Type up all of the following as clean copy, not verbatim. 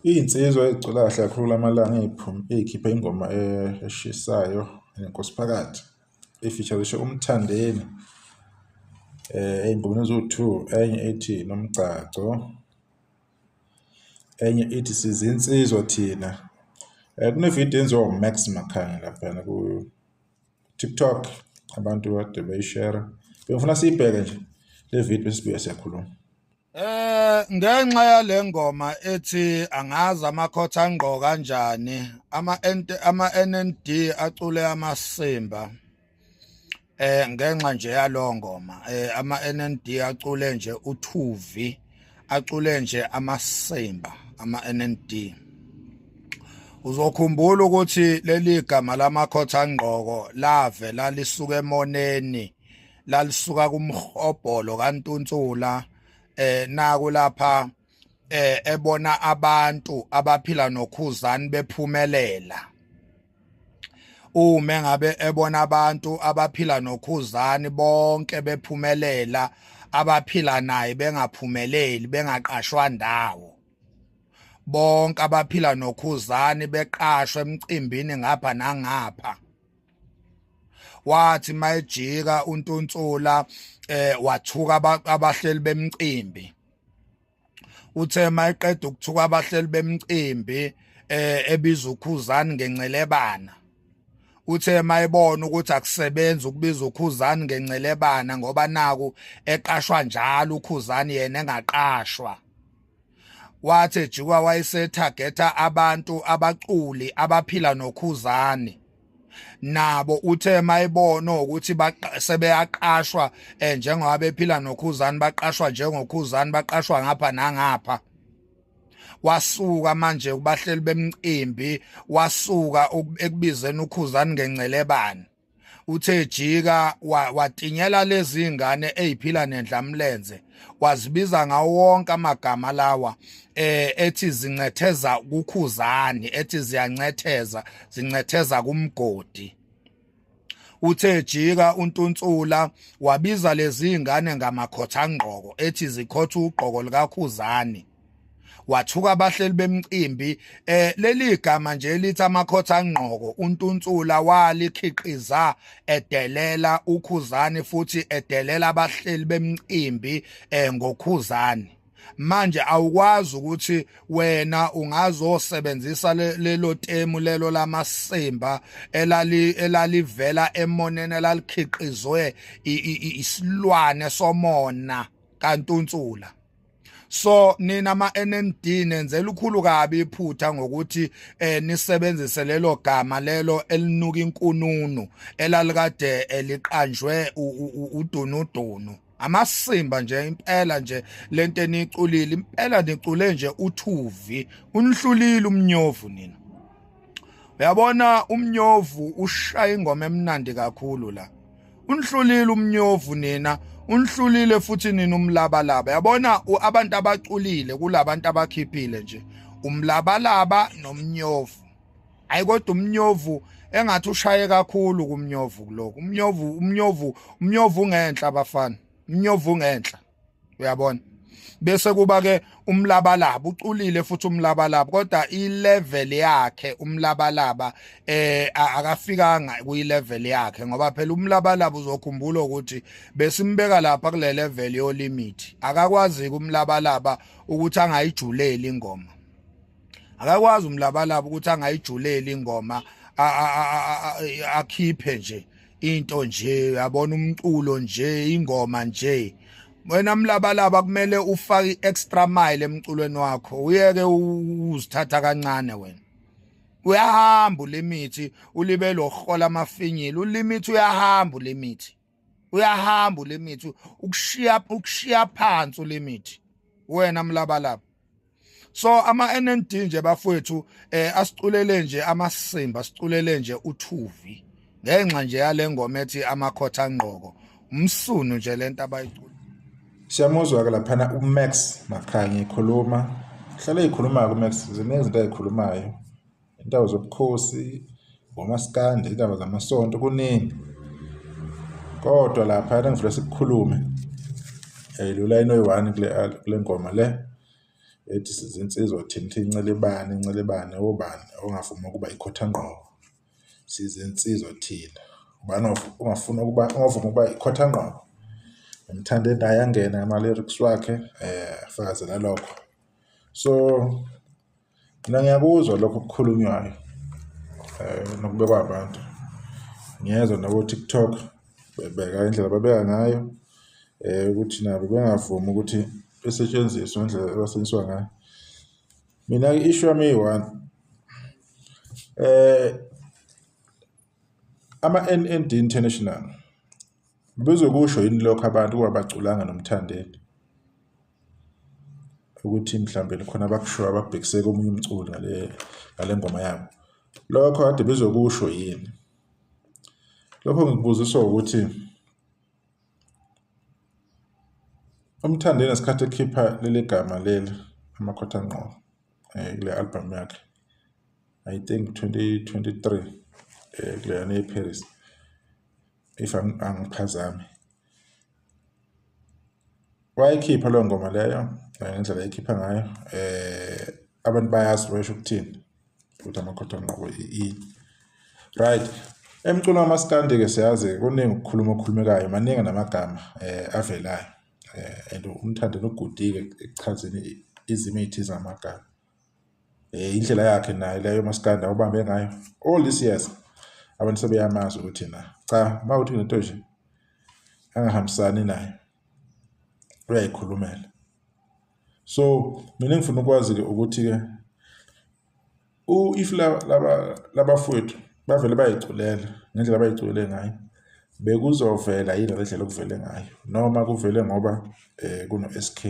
Iy'nsizwa ey'cula kahle kakhulu amalanga ey'khipha ingoma eshisayo nenkosiphakathi ifeaturishe uMthandeni ey'ngomeni eziwu-2, enye ethi Nomgcagco, enye ithi Sizinsizwa Thina. Kunevidiyo enziwa uMax Makhanya laphana ku-TikTok, abantu kade beyishera. Bengifuna siyibheke nje le video bese sibuya siyakhuluma. Ngenxa yale ngoma ethi angazi amakhotha angqo kanjani ama-NND acule amasimba ngenxa nje yalo ngoma ama-NND acule nje uThuvi acule nje amasimba ama-NND. Uzokhumbula ukuthi leli gama lamakhotha angqoko lavela lisuka emoneni, lalisuka kumhobholo kaNtunsula naku lapha ebona abantu abaphila nokhuzani bephumelela. Uma ngabe ebona abantu abaphila nokhuzani bonke bephumelela, abaphila naye bengaphumeleli, bengaqashwa ndawo. Bonke abaphila nokhuzani beqashwe emcimbini ngapha nangapha. Wathi mayijika uNtunsula wathuka abahleli bemcimbi. Uthe mayiqeda ukuthuka abahleli bemcimbi ebiza ukhuzani ngencelebana. Uthe mayibona ukuthi akusebenzi ukubiza ukhuzani ngencelebana ngoba naku eqashwa njalo ukhuzani yena engaqashwa. Wathi ejikwa wayesethagetha abantu abaculi abaphila nokhuzani. Nabo uthe mayibona ukuthi sebeyaqashwa njengoba bephila nokhuzani, baqashwa njengokhuzani, baqashwa ngapha nangapha. Wasuka manje kubahleli bemcimbi, wasuka ekubizeni ukhuzani ngencelebane. Uthe ejika watinyela lezi ngane eziphila nendlamlenze, wazibiza ngawo wonke amagama lawa ethi zincetheza kukhuzani, ethi zincetheza kumgodi. Uthe ejika uNtunsula wabiza lezi ngane ngamakhotha angqoko, ethi zikhotha ugqoko likakhuzani. Wathuka abahleli bemcimbi leli gama nje lithi amakhotha angqoko uNtunsula walikhiqiza edelela ukhuzani futhi edelela abahleli bemcimbi ngokhuzani. Manje awukwazi ukuthi wena ungazosebenzisa lelo temu lelo lamasimba elalivela emoneni, elalikhiqizwe isilwane somona kaNtunsula. So nina ama-NND nenzela ukhulu kabi iphutha ngokuthi nisebenzise lelo gama lelo elinuka inkununu elalikade eliqanjwe udunudunu. Amasimba nje impela nje lento eniculile, impela nicule nje uThuvi, unihlulile umnyovu nina. Uyabona umnyovu ushaya ingoma emnandi kakhulu la. Unihlulile umnyovu nina. Unihlulile futhi nina umlabalaba. Yabona abantu abaculile kulabantu abakhiphile nje umlabalaba nomnyovu. Ayikodwa umnyovu engathi ushaye kakhulu kumnyovu lokho. Umnyovu ungenhla abafana. Umnyovu ungenhla. Uyabona? Bese kuba ke umlabalaba uculile futhi umlabalaba kodwa ilevel yakhe umlabalaba akafikanga kuyilevel yakhe ngoba phela umlabalaba uzokhumbula ukuthi besimbeka lapha kule level yo limit. Akakwazi kumlabalaba ukuthi angayijuleli ingoma. Akakwazi umlabalaba ukuthi angayijuleli ingoma akhiphe nje into nje, yabona umculo nje, ingoma nje. Wena mlabalaba kumele ufake extra mile emculweni wakho, uyeke uzithatha kancane wena. Uyahamba ulimithi ulibele ukuhola amafinyila, ulimithi uyahamba ulimithi. Uyahamba ulimithi ukushiya phansi ulimithi. Wena mlabalaba. So ama-NND nje bafowethu asiculele nje amasimba, asiculele nje uThuvi. Ngenxa nje yale ngoma ethi amakhotha angqoko. Umsunu nje lento abayicula. Siyamuzwa-ke laphana uMax Makhanya ekhuluma. Hlala eyikhuluma-ke uMax, ziningi izinto ayikhulumayo. Indawo zobukhosi, ngomaskandi, indaba zamasonto, kuningi. Kodwa laphana engifuna sikukhulume. Lo line oyi-1 kule ngoma le. ethi sizinsizwa thina incelebane obani ongavuma ukuba ikhothanqobo. Sizinsizwa thina. Ubani ongavuma ukuba ikhothanqobo. Ngimthande naye angene ama-lyrics wakhe afakazela lokho. So mina ngiyakuzwa lokho okukhulunywayo nokubekwa abantu. Ngiyezwa nabo TikTok bebeka indlela babeka ngayo ukuthi nabo bengavumi ukuthi besetshenziswe indlela abasetshenziswa ngayo. Mina i-issue yami iyi-one. Ama-NND International bezokusho yini lokho abantu kuba baculanga noMthandeni ukuthi mhlambe khona abakushoyo ababhekise komunye umculo ngale ngoma yabo. Lokho kade bezokusho yini? Lokho ngikubuziswa ukuthi uMthandeni ngesikhathi ekhipha leli gama leli amakhothanqobo kule album yakhe, I think 2023 kule yana eParis, if angiphazami. Wayikhipha leyo ngoma leyo ngendlela ayikhipha ngayo, abantu bayazi basho ukuthini ukuthi amakhothanqobo right. Emculo wamaskandi ke siyazi kuningi okukhulumekayo, maningi namagama avelayo, and uMthandeni ugudike ekuchazeni izimithi zamagama. Indlela yakhe nayo leyo maskandi awubambe ngayo all this years. Abantu sebeyamazi ukuthi na cha mawuthi into nje angahambisani nayo uyayikhulumela. So mina ngifuna ukwazi ukuthi ke if labafowethu bavele bayiculela ngendlela bayiculele ngayo, bekuzovela yini ngendlela okuvele ngayo, noma kuvele ngoba kuno SK,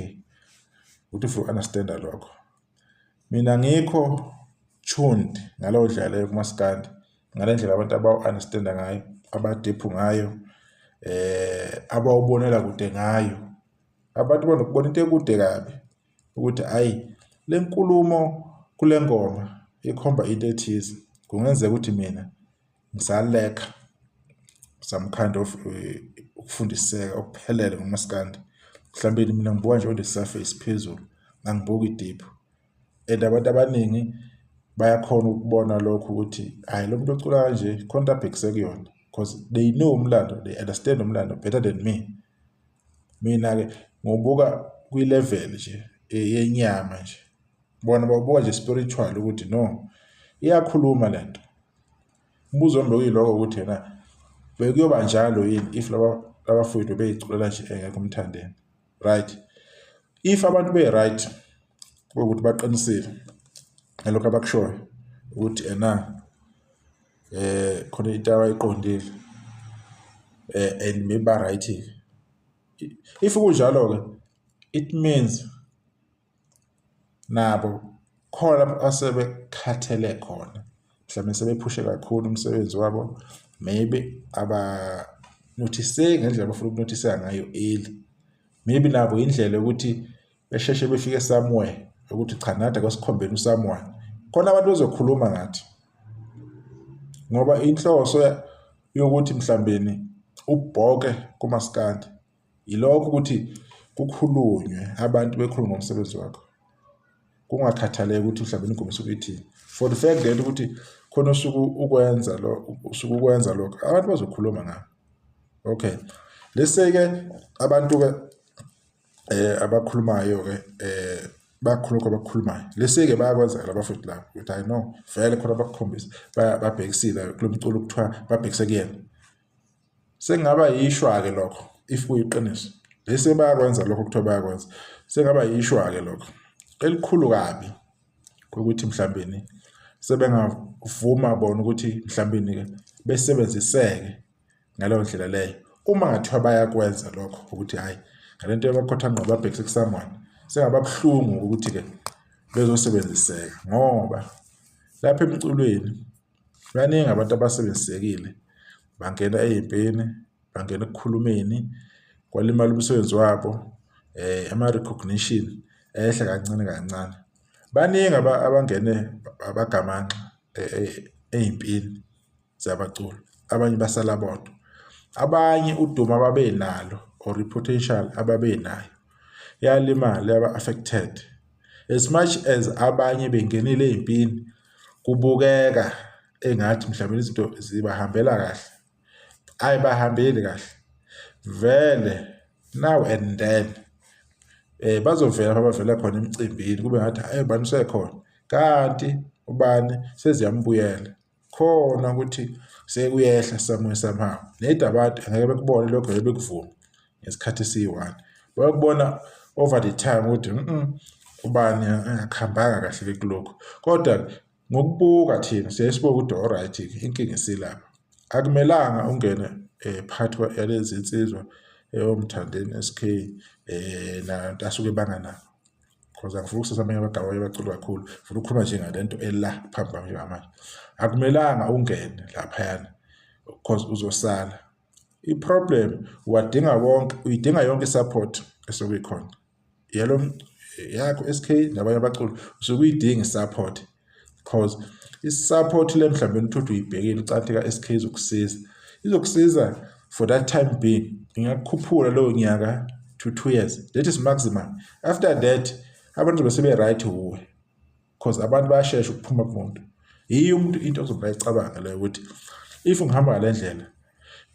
ukuthi for understand lokho. Mina ngikho tuned ngalowo dlala leyo kumaskandi, ngalendlela abantu abawu-understand ngayo, abadephu ngayo, abawubonela kude ngayo. Abantu banokubona into ekude kabi ukuthi hayi le nkulumo kule ngoma ikhomba into ethize. Kungenzeka ukuthi mina ngisalekha some kind of ukufundiseka okuphelele ngomaskandi. Mhlawumbe mina ngibuka nje on the surface phezulu, ngangibuka i-deep. And abantu abaningi bayakhona ukubona lokho ukuthi hayi lo muntu ocula kanje khona abhekise kuyona, because they know umlando, they understand umlando better than me. Mina ke ngobuka kwi-level nje yenyama nje, bona babuka nje spiritual ukuthi no iyakhuluma lento. Umbuzo wami bekuyiloko ukuthi yena bekuyoba njalo yini if labafowethu beyiculela nje engekho uMthandeni, right? If abantu be-right ukuthi baqinisile ngalokho abakushoyo ukuthi khona into abayiqondile and maybe ba-right. If kunjalo ke it means nabo khona asebekhathele khona, mhlawumbe sebephushe kakhulu umsebenzi wabo, maybe abanothiseki ngendlela abafuna ukunothiseka ngayo early. Maybe nabo indlela ukuthi besheshe befike somewhere ukuthi cha nada kwasikhombeni someone, khona abantu bezokhuluma ngathi. Ngoba inhloso yokuthi mhlawumbe ubhoke kumaskandi ilokho ukuthi kukhulunywe, abantu bekhuluma ngomsebenzi wakho, kungakhathaleki ukuthi mhlawumbe ingoma isuke ithini. For the fact that ukuthi khona usuku ukwenza lokho, abantu bazokhuluma ngakho. Okay, let's say ke abantu ke abakhulumayo ke bakhuluma abakhulumayo, let's say ke bayakwenza labafowethu labo ukuthi I know vele khona bakukhombisa babhekisile kulomculo ukuthiwa babhekise kuyena. Sengaba yishwa ke lokho if kuyiqiniso. Lese bayakwenza lokho kuthiwa bayakwenza, sengaba yishwa ke lokho elikhulu kabi ukuthi mhlawumbe sebengavuma bona ukuthi mhlawumbe ke besebenziseke ngaleyo ndlela leyo. Uma ngathiwa bayakwenza lokho ukuthi hayi ngalento yabakhothanqobo babhekise kusomeone, sengababuhlungu ukuthi ke bezosebenziseka, ngoba lapha emculweni baningi abantu abasebenzisekile, bangena ezimpini, bangena ekukhulumeni, kwalimala umsebenzi wabo, ama-recognition ehle kancane kancane. Baningi abangene abagamanxa ezimpini zabaculi, abanye basala bodwa, abanye uduma ababenalo or reputational ababenayo yalimala, yaba affected. as much as abanye bengenile empini kubukeka engathi mhlawumbe izinto zibahambela kahle, ayibahambeli kahle vele. Now and then bazovela abavela khona emcimbini kube ngathi ubani usekhona, kanti ubani seziyambuyela khona ukuthi sekuyehla somewhere somehow. Nedi abantu angeke bekubone lokho bekuvuma ngesikhathi esiyi-1, bayakubona over the time ukuthi ubani akakhambanga kahle kulokho. Kodwa ngokubuka thina siyasibuka ukuthi alright, inkinga isilapha. Akumelanga ungene phakathi yalezi insizwa eyoMthandeni SK nanto asuke bangana, because angifuni ukusasa amanye amagama abaculi kakhulu, ngifuna ukukhuluma nje ngalento ela phambi kwami njengamanje. Akumelanga ungene laphayana because uzosala. I-problem uyidinga yonke i-support esuke ikhona yakho SK nabanye abaculi, usuke uyidinga i-support because i-support le mhlawumbe uthi uyibhekile ucathi ka-SK izokusiza for that time being. Ingakukhuphula lowo nyaka to 2 years, that is maximum. After that abantu bese right uwe, because abantu bayashesha ukuphuma kumuntu. Yiyo umuntu into ozoba yicabanga leyo ukuthi if ngihamba ngale ndlela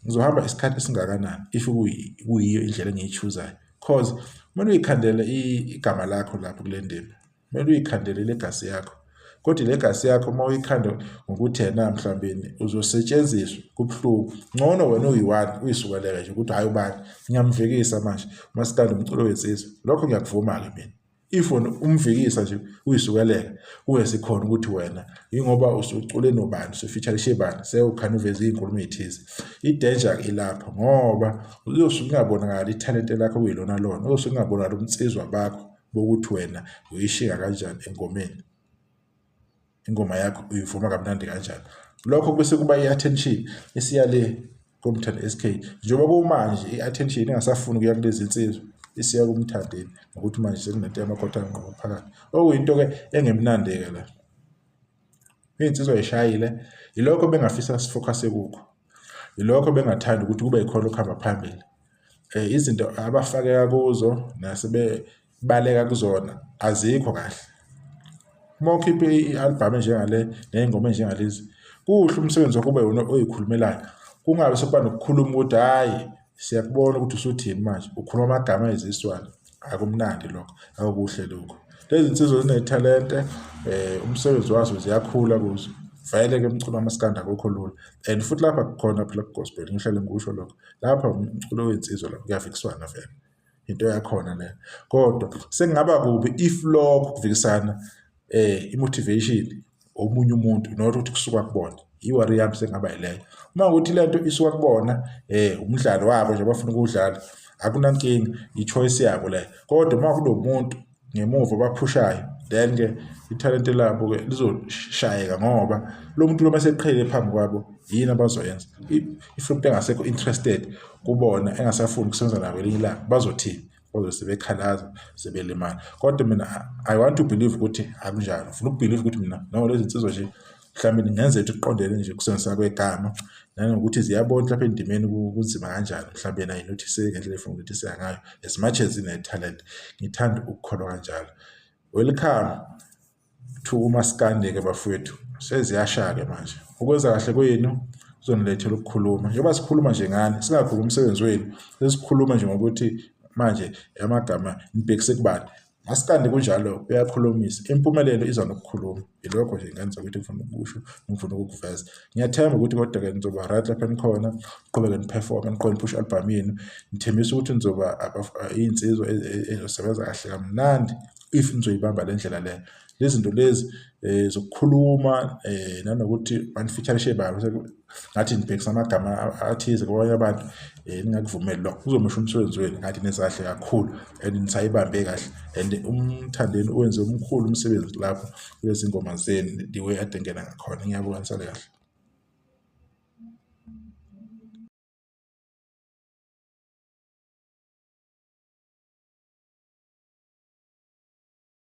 ngizohamba isikhathi esingakanani if kuyiyo indlela engiyichoosayo. Because kumele uyikhandele igama lakho lapho kule ndima, kumele uyikhandele legacy yakho. Kodwa ilegacy yakho uma uyikhanda ngokuthi yena mhlawumbe uzosetshenziswa kubuhlungu, ngcono wena uyi-1 uyisukelele nje ukuthi hayi ubani ngiyamvikisa manje uMaskandi umculo wensizwa. Lokho ngiyakuvuma-ke mina. If umvikisa nje uyisukelele kube sikhona ukuthi wena ingoba usucule nobani usufeaturishe bani sewukhana uveze izinkulumo ezithize. I-danger ilapho ngoba uyosuke ungabonakala italent lakho kuyilona lona, uyosuke ungabonakala umnsizwa bakho bokuthi wena uyishiya kanjani engomeni, ingoma yakho uyivuma kamnandi kanjani. Lokho bese kuba i-attention esiyale kuMthande SK, njengoba kumanje i-attention ingasafuni ukuya kulezi insizwa isiya kuMthandeni ngokuthi manje sekunento yamakhotha ngqo phakathi, okuyinto-ke engemnandi-ke la. Iy'nsizwa yishayile, yilokho bengafisa sifocus kukho, yilokho bengathanda ukuthi kube yikhona ukuhamba phambili. Izinto abafakeka kuzo nasebebaleka kuzona azikho kahle. Uma ukhiphe i-album enjengale ney'ngoma enjengalezi, kuhle umsebenzi wakho ube wona oyikhulumelayo, kungabe sekuba nokukhuluma ukuthi hhayi siyakubona ukuthi usuthini manje ukhuluma amagama eziswana. Akumnandi lokho, akukuhle lokho. Lezi insizwa zinethalente, umsebenzi wazo ziyakhula kuzo. Vele-ke umculo wamaskandi akukho lula, and futhi lapha kukhona phela ku-gospel, ngihlale ngikusho lokho. Lapha umculo wensizwa lapho kuyafikiswana vele, into yakhona leyo. Kodwa sekungaba kubi if lokho kuvikisana i-motivation omunye umuntu not ukuthi kusuka kubona, i-worry yami sekungaba yileyo. Uma ukuthi lento isuka kubona umdlalo wabo nje abafuna ukuwudlala, akunankinga, i-choice yabo leyo. Kodwa uma kunomuntu ngemuva abaphushayo, then-ke ithalente labo-ke lizoshayeka ngoba lo muntu lo maseqhelile phambi kwabo yini abazoyenza. If umuntu engasekho interested kubona, engasafuni ukusebenza nabo elinye ilanga, bazothini? Bazobe sebekhalaza, sebelimala. Kodwa mina I want to believe ukuthi akunjalo. Ngifuna ukubelieve ukuthi mina no, lezi insizwa nje mhlawumbe ngenze ukuthi uqondene nje kusebenzisa kwegama nanokuthi ziyabona lapha endimeni kunzima kanjani, mhlawumbe nayo inothise ngendlela efuna ukuthi sengayo, as much as ine-talent. Ngithanda ukukholwa kanjalo. Welcome to uMaskandi-ke bafowethu, seziyasha-ke manje. Ukwenza kahle kwenu kuzonilethela ukukhuluma, njengoba sikhuluma nje ngani, singakhuluma umsebenzi wenu, sesikhuluma nje ngokuthi manje amagama nibhekise kubani. Maskandi kunjalo uyakhulumisa, impumelelo iza nokukhuluma. Ilokho nje ngenza ukuthi ngifuna ukusho, ngifuna ukuveza. Ngiyathemba ukuthi kodwa-ke nizoba right lapha nikhona, niqhubeke niperforme, niqhubeke niphushe i-album yenu. Nithembisa ukuthi nizoba iy'nsizwa ezosebenza kahle kamnandi if nizoyibamba le ndlela leyo. Lezi zinto lezi zokukhuluma nanokuthi banifeaturishe babo ngathi nibhekisa amagama athize kwabanye abantu, ningakuvumeli lokho, kuzomosha umsebenzi wenu ngathi nenza kahle kakhulu and nisayibambe kahle. And uMthandeni wenze umkhulu umsebenzi lapho kulezi ngoma zenu the way ade ngena ngakhona. Ngiyabonga, nisale kahle.